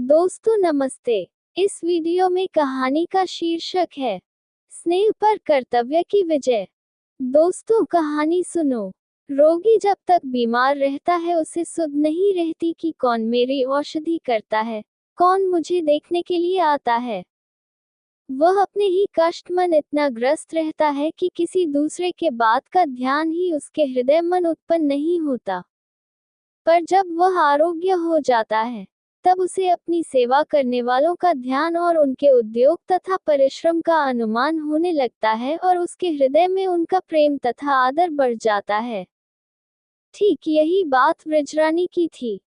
दोस्तों नमस्ते। इस वीडियो में कहानी का शीर्षक है स्नेह पर कर्तव्य की विजय। दोस्तों कहानी सुनो। रोगी जब तक बीमार रहता है उसे सुध नहीं रहती कि कौन मेरी औषधि करता है, कौन मुझे देखने के लिए आता है। वह अपने ही कष्ट मन इतना ग्रस्त रहता है कि किसी दूसरे के बात का ध्यान ही उसके हृदय मन उत्पन्न नहीं होता। पर जब वह आरोग्य हो जाता है तब उसे अपनी सेवा करने वालों का ध्यान और उनके उद्योग तथा परिश्रम का अनुमान होने लगता है और उसके हृदय में उनका प्रेम तथा आदर बढ़ जाता है। ठीक यही बात वृजरानी की थी।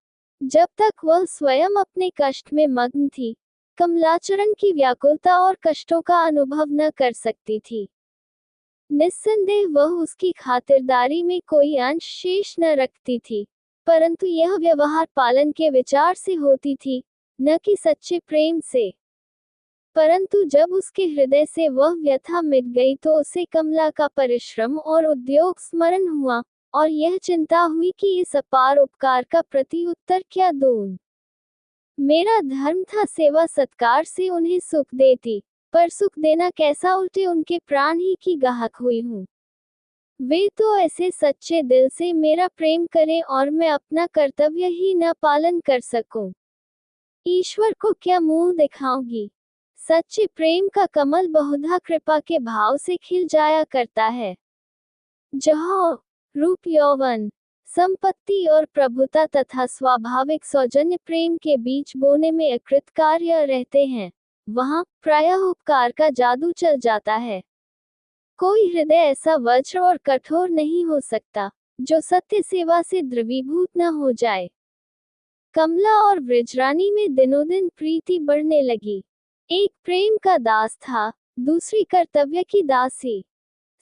जब तक वह स्वयं अपने कष्ट में मग्न थी, कमलाचरण की व्याकुलता और कष्टों का अनुभव न कर सकती थी। निस्संदेह वह उसकी खातिरदारी में कोई अंश शेष न रखती थी, परंतु यह व्यवहार पालन के विचार से होती थी, न कि सच्चे प्रेम से। परंतु जब उसके हृदय से वह व्यथा मिट गई तो उसे कमला का परिश्रम और उद्योग स्मरण हुआ, और यह चिंता हुई कि इस अपार उपकार का प्रति उत्तर क्या दूं। मेरा धर्म था सेवा सत्कार से उन्हें सुख देती, पर सुख देना कैसा, उल्टे उनके प्राण ही की गाहक हुई हूँ। वे तो ऐसे सच्चे दिल से मेरा प्रेम करें और मैं अपना कर्तव्य ही न पालन कर सकूं। ईश्वर को क्या मुंह दिखाऊंगी। सच्चे प्रेम का कमल बहुधा कृपा के भाव से खिल जाया करता है। जहाँ रूप यौवन, संपत्ति और प्रभुता तथा स्वाभाविक सौजन्य प्रेम के बीच बोने में अकृत कार्य रहते हैं, वहाँ प्रायः उपकार का जादू चल जाता है। कोई हृदय ऐसा वज्र और कठोर नहीं हो सकता जो सत्य सेवा से द्रवीभूत न हो जाए। कमला और वृजरानी में दिनों दिन प्रीति बढ़ने लगी। एक प्रेम का दास था, दूसरी कर्तव्य की दासी।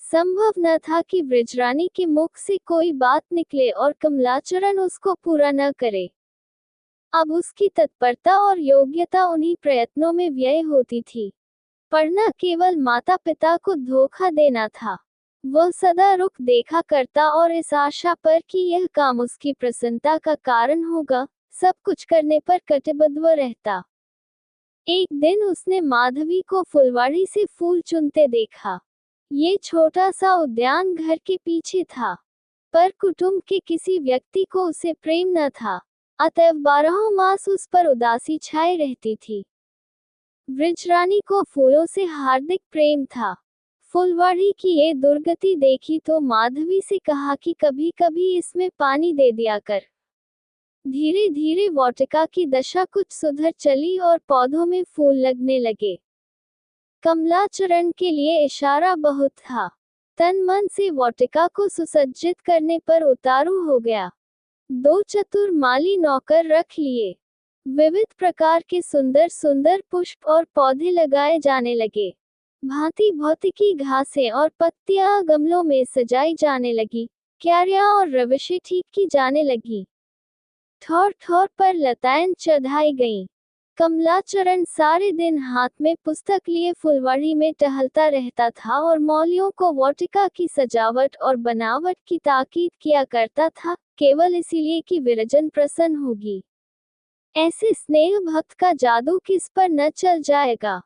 संभव न था कि वृजरानी के मुख से कोई बात निकले और कमलाचरण उसको पूरा न करे। अब उसकी तत्परता और योग्यता उन्हीं प्रयत्नों में व्यय होती थी। पढ़ना केवल माता पिता को धोखा देना था। वह सदा रुख देखा करता और इस आशा पर कि यह काम उसकी प्रसन्नता का कारण होगा, सब कुछ करने पर कटिबद्ध रहता। एक दिन उसने माधवी को फुलवाड़ी से फूल चुनते देखा। ये छोटा सा उद्यान घर के पीछे था, पर कुटुंब के किसी व्यक्ति को उसे प्रेम न था, अतएव 12 मास उस पर उदासी छाए रहती थी। वृजरानी को फूलों से हार्दिक प्रेम था। फुलवाड़ी की ये दुर्गति देखी तो माधवी से कहा कि कभी कभी इसमें पानी दे दिया कर। धीरे धीरे वाटिका की दशा कुछ सुधर चली और पौधों में फूल लगने लगे। कमलाचरण के लिए इशारा बहुत था। तन मन से वाटिका को सुसज्जित करने पर उतारू हो गया। 2 चतुर माली नौकर रख लिए। विविध प्रकार के सुंदर सुंदर पुष्प और पौधे लगाए जाने लगे। भांति भांति की घासें और पत्तियां गमलों में सजाई जाने लगी। क्यारियां और रविशें ठीक की जाने लगी। ठौर ठौर पर लताएं चढ़ाई गईं। कमलाचरण सारे दिन हाथ में पुस्तक लिए फुलवाड़ी में टहलता रहता था और मौलियों को वाटिका की सजावट और बनावट की ताकीद किया करता था, केवल इसीलिए कि विरजन प्रसन्न होगी। ऐसे स्नेह भक्त का जादू किस पर न चल जाएगा।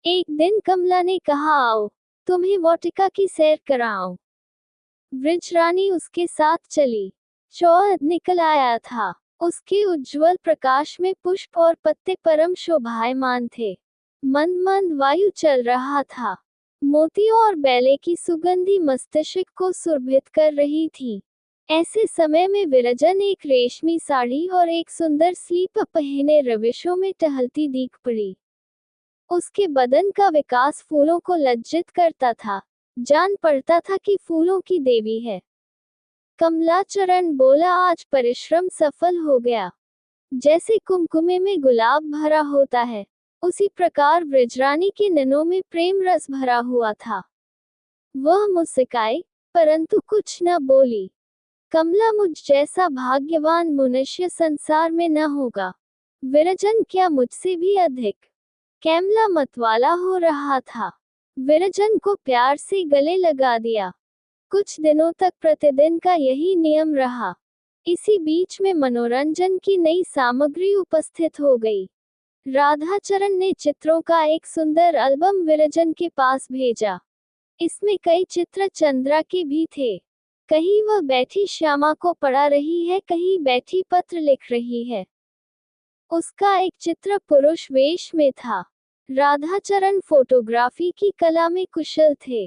एक दिन कमला ने कहा, आओ तुम्हें वाटिका की सैर कराऊं। वृजरानी उसके साथ चली। चौथ निकल आया था। उसके उज्ज्वल प्रकाश में पुष्प और पत्ते परम शोभायमान थे। मंद मंद वायु चल रहा था। मोतियों और बेले की सुगंधी मस्तिष्क को सुरभित कर रही थी। ऐसे समय में विरजन एक रेशमी साड़ी और एक सुंदर स्लीप पहने रविशों में टहलती दिख पड़ी। उसके बदन का विकास फूलों को लज्जित करता था। जान पड़ता था कि फूलों की देवी है। कमलाचरण बोला, आज परिश्रम सफल हो गया। जैसे कुमकुमे में गुलाब भरा होता है, उसी प्रकार वृजरानी के नैनों में प्रेम रस भरा हुआ था। वह मुस्कुराई, परंतु कुछ न बोली। कमला, मुझ जैसा भाग्यवान मनुष्य संसार में न होगा। विरजन क्या मुझसे भी अधिक। कैमला मतवाला हो रहा था। विरजन को प्यार से गले लगा दिया। कुछ दिनों तक प्रतिदिन का यही नियम रहा। इसी बीच में मनोरंजन की नई सामग्री उपस्थित हो गई। राधाचरण ने चित्रों का एक सुंदर एल्बम विरजन के पास भेजा। इसमें कई चित्र चंद्रा के भी थे। कहीं वह बैठी श्यामा को पढ़ा रही है, कहीं बैठी पत्र लिख रही है। उसका एक चित्र पुरुष वेश में था। राधाचरण फोटोग्राफी की कला में कुशल थे।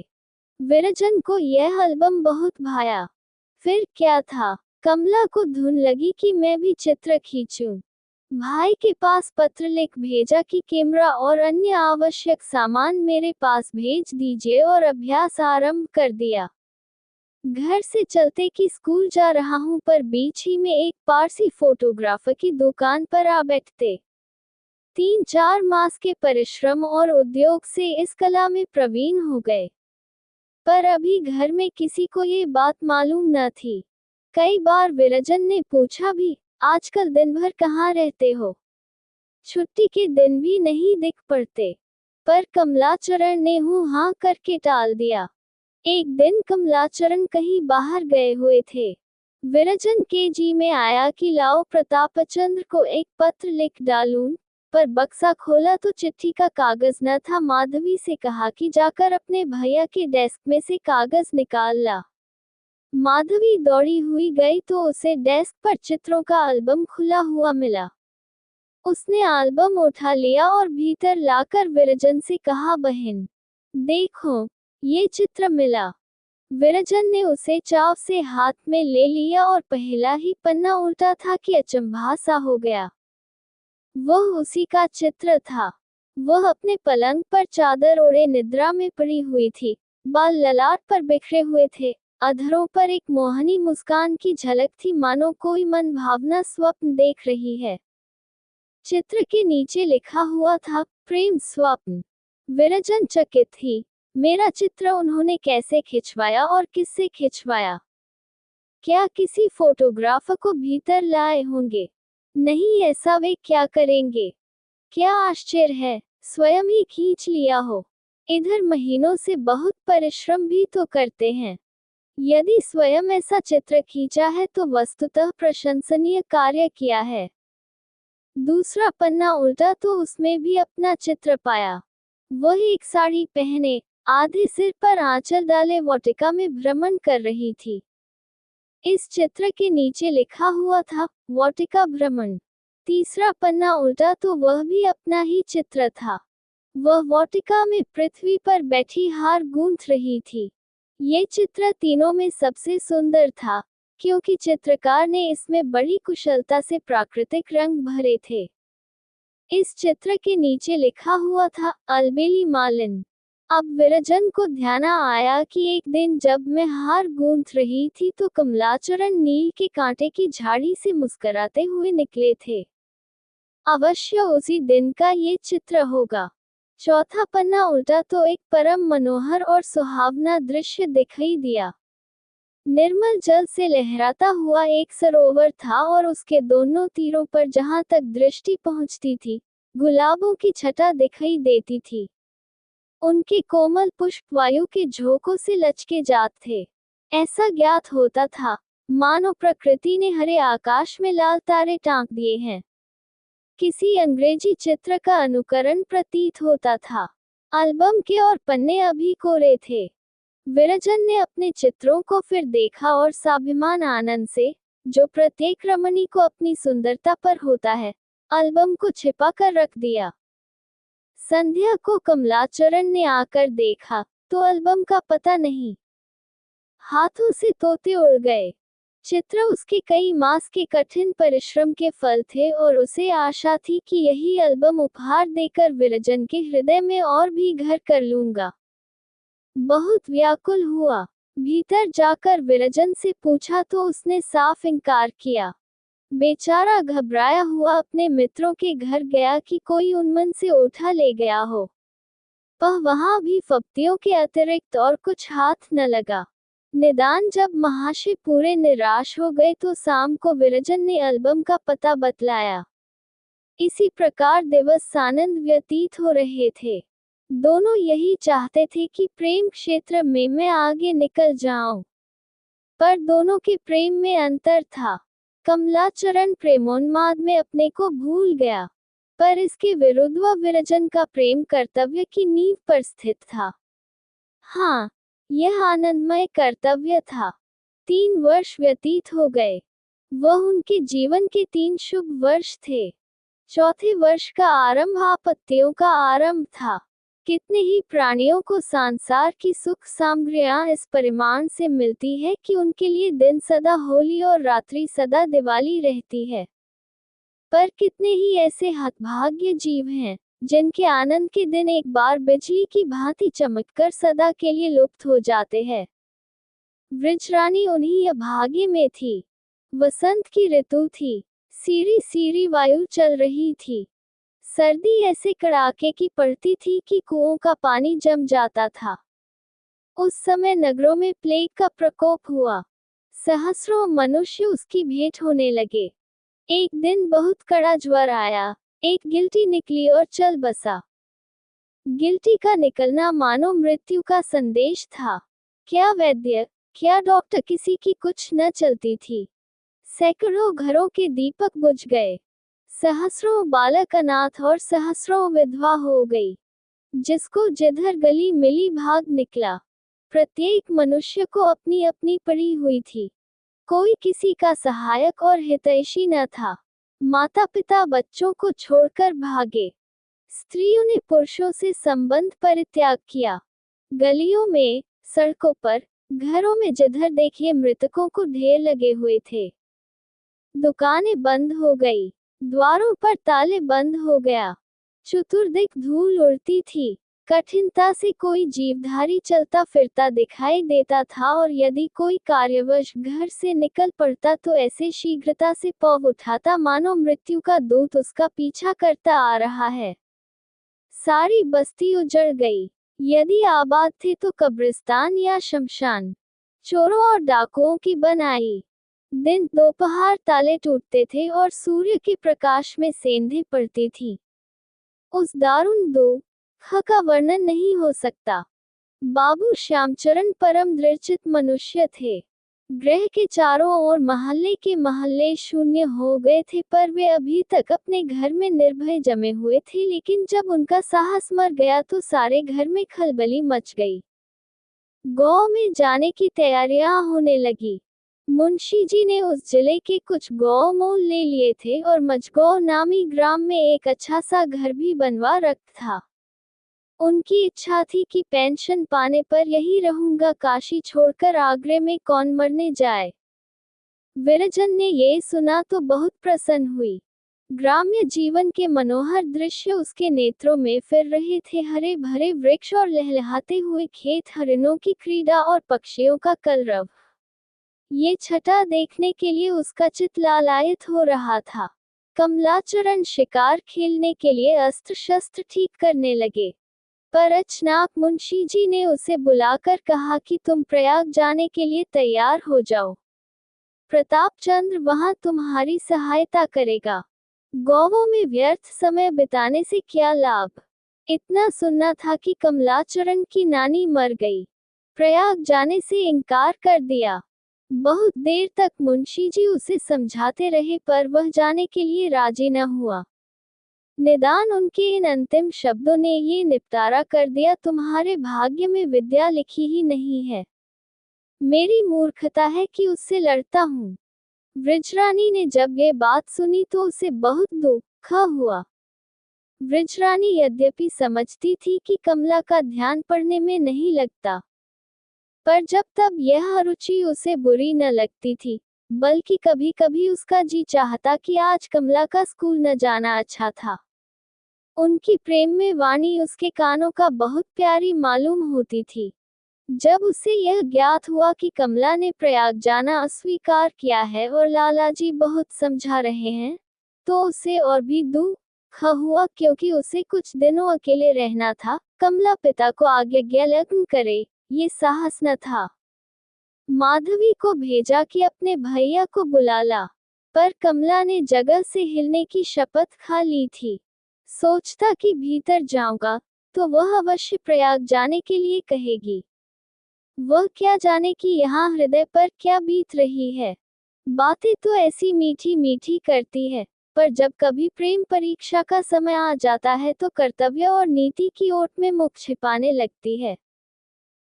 विरजन को यह एल्बम बहुत भाया। फिर क्या था, कमला को धुन लगी कि मैं भी चित्र खींचूं। भाई के पास पत्र लिख भेजा कि कैमरा और अन्य आवश्यक सामान मेरे पास भेज दीजिए और अभ्यास आरंभ कर दिया। घर से चलते कि स्कूल जा रहा हूं, पर बीच ही में एक पारसी फोटोग्राफर की दुकान पर आ बैठते। 3-4 मास के परिश्रम और उद्योग से इस कला में प्रवीण हो गए। पर अभी घर में किसी को ये बात मालूम न थी। कई बार विरजन ने पूछा भी, आजकल दिन भर कहाँ रहते हो? छुट्टी के दिन भी नहीं दिख पड़ते। पर कमलाचरण ने हूँ हाँ करके टाल दिया। एक दिन कमलाचरण कहीं बाहर गए हुए थे। विरजन के जी में आया कि लाओ प्रतापचंद्र को एक पत्र लिख डालूं, पर बक्सा खोला तो चिट्ठी का कागज न था। माधवी से कहा कि जाकर अपने भैया के डेस्क में से कागज निकाल ला। माधवी दौड़ी हुई गई तो उसे डेस्क पर चित्रों का एल्बम खुला हुआ मिला। उसने एल्बम उठा लिया और भीतर लाकर विरजन से कहा, बहन देखो, ये चित्र मिला। विरजन ने उसे चाव से हाथ में ले लिया और पहला ही पन्ना उल्टा था कि अचंभा सा हो गया। वह उसी का चित्र था। वह अपने पलंग पर चादर ओढ़े निद्रा में पड़ी हुई थी। बाल ललाट पर बिखरे हुए थे। अधरों पर एक मोहनी मुस्कान की झलक थी, मानो कोई मन भावना स्वप्न देख रही है। चित्र के नीचे लिखा हुआ था, प्रेम स्वप्न। विरजन चकित थी। मेरा चित्र उन्होंने कैसे खिंचवाया और किससे खिंचवाया? क्या किसी फोटोग्राफर को भीतर लाए होंगे? नहीं, ऐसा वे क्या करेंगे? क्या आश्चर्य है, स्वयं ही खींच लिया हो। इधर महीनों से बहुत परिश्रम भी तो करते हैं। यदि स्वयं ऐसा चित्र खींचा है तो वस्तुतः प्रशंसनीय कार्य किया है। दूसरा पन्ना उल्टा तो उसमें भी अपना चित्र पाया। वह एक साड़ी पहने, आधे सिर पर आंचल डाले वाटिका में भ्रमण कर रही थी। इस चित्र के नीचे लिखा हुआ था, वाटिका भ्रमण। तीसरा पन्ना उल्टा तो वह भी अपना ही चित्र था। वह वाटिका में पृथ्वी पर बैठी हार गूंथ रही थी। ये चित्र तीनों में सबसे सुंदर था, क्योंकि चित्रकार ने इसमें बड़ी कुशलता से प्राकृतिक रंग भरे थे। इस चित्र के नीचे लिखा हुआ था, अलबेली मालिन। अब विरजन को ध्यान आया कि एक दिन जब मैं हार गूंथ रही थी तो कमलाचरण नील के कांटे की झाड़ी से मुस्कुराते हुए निकले थे। अवश्य उसी दिन का ये चित्र होगा। चौथा पन्ना उल्टा तो एक परम मनोहर और सुहावना दृश्य दिखाई दिया। निर्मल जल से लहराता हुआ एक सरोवर था और उसके दोनों तीरों पर जहां तक दृष्टि पहुंचती थी, गुलाबों की छटा दिखाई देती थी। उनके कोमल पुष्प वायु के झोंकों से लचके जाते थे। ऐसा ज्ञात होता था, मानो प्रकृति ने हरे आकाश में लाल तारे टांक दिए हैं। किसी अंग्रेजी चित्र का अनुकरण प्रतीत होता था। एल्बम के और पन्ने अभी कोरे थे। विरजन ने अपने चित्रों को फिर देखा और स्वाभिमान आनंद से, जो प्रत्येक रमणी को अपनी सुंदरता पर होता है, एल्बम को छिपा कर रख दिया। संध्या को कमलाचरण ने आकर देखा तो एल्बम का पता नहीं। हाथों से तोते उड़ गए। चित्र उसके कई मास के कठिन परिश्रम के फल थे और उसे आशा थी कि यही एल्बम उपहार देकर विरजन के हृदय में और भी घर कर लूंगा। बहुत व्याकुल हुआ। भीतर जाकर विरजन से पूछा तो उसने साफ इनकार किया। बेचारा घबराया हुआ अपने मित्रों के घर गया कि कोई उन्मन से उठा ले गया हो, पर वहां भी फप्तियों के अतिरिक्त और कुछ हाथ न लगा। निदान जब महाशय पूरे निराश हो गए तो शाम को विरजन ने एल्बम का पता बतलाया। इसी प्रकार दिवस आनंद व्यतीत हो रहे थे। दोनों यही चाहते थे कि प्रेम क्षेत्र में मैं आगे निकल जाऊं, पर दोनों के प्रेम में अंतर था। कमलाचरण प्रेमोन्माद में अपने को भूल गया, पर इसके विरुद्ध वह विरजन का प्रेम कर्तव्य की नींव पर स्थित था। हाँ, यह आनंदमय कर्तव्य था। 3 वर्ष व्यतीत हो गए। वह उनके जीवन के 3 शुभ वर्ष थे। चौथे वर्ष का आरंभ आपत्तियों का आरंभ था। कितने ही प्राणियों को संसार की सुख सामग्रियां इस परिमाण से मिलती है कि उनके लिए दिन सदा होली और रात्रि सदा दिवाली रहती है। पर कितने ही ऐसे हतभाग्य जीव हैं जिनके आनंद के दिन एक बार बिजली की भांति चमककर सदा के लिए लुप्त हो जाते हैं। वृक्षरानी उन्हीं अभागे में थी। वसंत की ऋतु थी। सीरी सीरी वायु चल रही थी। सर्दी ऐसे कड़ाके की पड़ती थी कि कुओं का पानी जम जाता था। उस समय नगरों में प्लेग का प्रकोप हुआ। सहस्रों मनुष्य उसकी भेंट होने लगे। एक दिन बहुत कड़ा ज्वर आया। एक गिल्टी निकली और चल बसा। गिल्टी का निकलना मानो मृत्यु का संदेश था। क्या वैद्य, क्या डॉक्टर, किसी की कुछ न चलती थी। सैकड़ों घरों के दीपक बुझ गए। सहस्रों बालक अनाथ और सहस्रों विधवा हो गई। जिसको जिधर गली मिली भाग निकला। प्रत्येक मनुष्य को अपनी अपनी पड़ी हुई थी। कोई किसी का सहायक और हितैषी न था। माता पिता बच्चों को छोड़कर भागे। स्त्रियों ने पुरुषों से संबंध परित्याग किया। गलियों में, सड़कों पर, घरों में जिधर देखिए मृतकों को ढेर लगे हुए थे। दुकानें बंद हो गई। द्वारों पर ताले बंद हो गया। चतुर्दिक धूल उड़ती थी। कठिनता से कोई जीवधारी चलता फिरता दिखाई देता था और यदि कोई कार्यवश घर से निकल पड़ता तो ऐसे शीघ्रता से पौ उठाता मानो मृत्यु का दूत उसका पीछा करता आ रहा है। सारी बस्ती उजड़ गई। यदि आबाद थे तो कब्रिस्तान या शमशान। चोरों और डाकुओं की बनाई। दिन दोपहर ताले टूटते थे और सूर्य के प्रकाश में सेंधें पड़ती थी। उस दारुण दुख का वर्णन नहीं हो सकता। बाबू श्यामचरण परम दृढ़चित मनुष्य थे। गृह के चारों ओर महल्ले के महल्ले शून्य हो गए थे, पर वे अभी तक अपने घर में निर्भय जमे हुए थे। लेकिन जब उनका साहस मर गया तो सारे घर में खलबली मच गई। गांव में जाने की तैयारियां होने लगी। मुंशी जी ने उस जिले के कुछ गांव मोल ले लिए थे और मझगांव नामी ग्राम में एक अच्छा सा घर भी बनवा रखा था। उनकी इच्छा थी कि पेंशन पाने पर यही रहूंगा, काशी छोड़कर आगरे में कौन मरने जाए। विरजन ने ये सुना तो बहुत प्रसन्न हुई। ग्राम्य जीवन के मनोहर दृश्य उसके नेत्रों में फिर रहे थे। हरे भरे वृक्ष और लहलहाते हुए खेत, हरिणों की क्रीड़ा और पक्षियों का कलरव। ये छटा देखने के लिए उसका चित्त लालायित हो रहा था। कमलाचरण शिकार खेलने के लिए अस्त्र शस्त्र ठीक करने लगे। पर अचानक मुंशी जी ने उसे बुलाकर कहा कि तुम प्रयाग जाने के लिए तैयार हो जाओ। प्रतापचंद्र वहां तुम्हारी सहायता करेगा। गांवों में व्यर्थ समय बिताने से क्या लाभ। इतना सुनना था कि कमलाचरण की नानी मर गई। प्रयाग जाने से इनकार कर दिया। बहुत देर तक मुंशी जी उसे समझाते रहे पर वह जाने के लिए राजी न हुआ। निदान उनके इन अंतिम शब्दों ने ये निपटारा कर दिया, तुम्हारे भाग्य में विद्या लिखी ही नहीं है। मेरी मूर्खता है कि उससे लड़ता हूँ। वृक्षरानी ने जब ये बात सुनी तो उसे बहुत दुख हुआ। वृक्षरानी यद्यपि समझती थी कि कमला का ध्यान पढ़ने में नहीं लगता, पर जब तब यह रुचि उसे बुरी न लगती थी, बल्कि कभी कभी उसका जी चाहता कि आज कमला का स्कूल न जाना अच्छा था। उनकी प्रेम में वाणी उसके कानों का बहुत प्यारी मालूम होती थी। जब उसे यह ज्ञात हुआ कि कमला ने प्रयाग जाना अस्वीकार किया है और लालाजी बहुत समझा रहे हैं, तो उसे और भी दुख हुआ, क्योंकि उसे कुछ दिनों अकेले रहना था। कमला पिता को आज्ञा करे ये साहस न था। माधवी को भेजा कि अपने भैया को बुला ला, पर कमला ने जगह से हिलने की शपथ खा ली थी। सोचता कि भीतर जाऊंगा तो वह अवश्य प्रयाग जाने के लिए कहेगी। वह क्या जाने कि यहाँ हृदय पर क्या बीत रही है। बातें तो ऐसी मीठी मीठी करती है, पर जब कभी प्रेम परीक्षा का समय आ जाता है तो कर्तव्य और नीति की ओट में मुख छिपाने लगती है।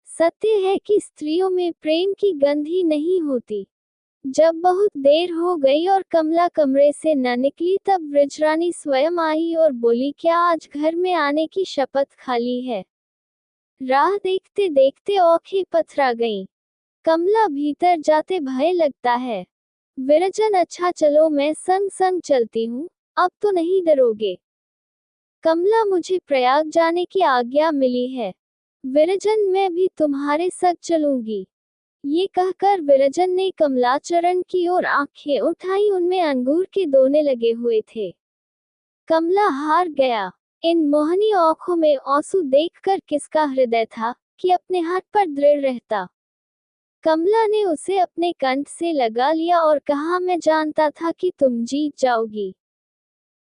सत्य है कि स्त्रियों में प्रेम की गंध ही नहीं होती। जब बहुत देर हो गई और कमला कमरे से न निकली तब ब्रजरानी स्वयं आई और बोली, क्या आज घर में आने की शपथ खाली है? राह देखते देखते आंखें पथरा गईं। कमला, भीतर जाते भय लगता है। विरजन, अच्छा चलो मैं संग संग चलती हूँ, अब तो नहीं डरोगे? कमला, मुझे प्रयाग जाने की आज्ञा मिली है। विरजन, मैं भी तुम्हारे संग चलूंगी। ये कहकर विरजन ने कमलाचरण की ओर आंखें उठाई, उनमें अंगूर के दोने लगे हुए थे। कमला हार गया। इन मोहनी आंखों में आंसू देखकर किसका हृदय था कि अपने हाथ पर दृढ़ रहता। कमला ने उसे अपने कंठ से लगा लिया और कहा, मैं जानता था कि तुम जीत जाओगी,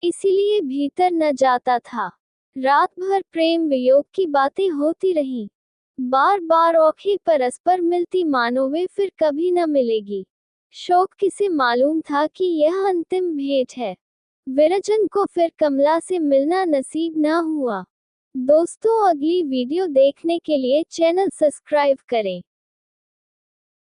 इसीलिए भीतर न जाता था। रात भर प्रेम वियोग की बातें होती रहीं। बार बार आंखें परस्पर मिलती, मानो वे फिर कभी न मिलेगी। शोक किसे मालूम था कि यह अंतिम भेंट है। विरजन को फिर कमला से मिलना नसीब न हुआ। दोस्तों, अगली वीडियो देखने के लिए चैनल सब्सक्राइब करें।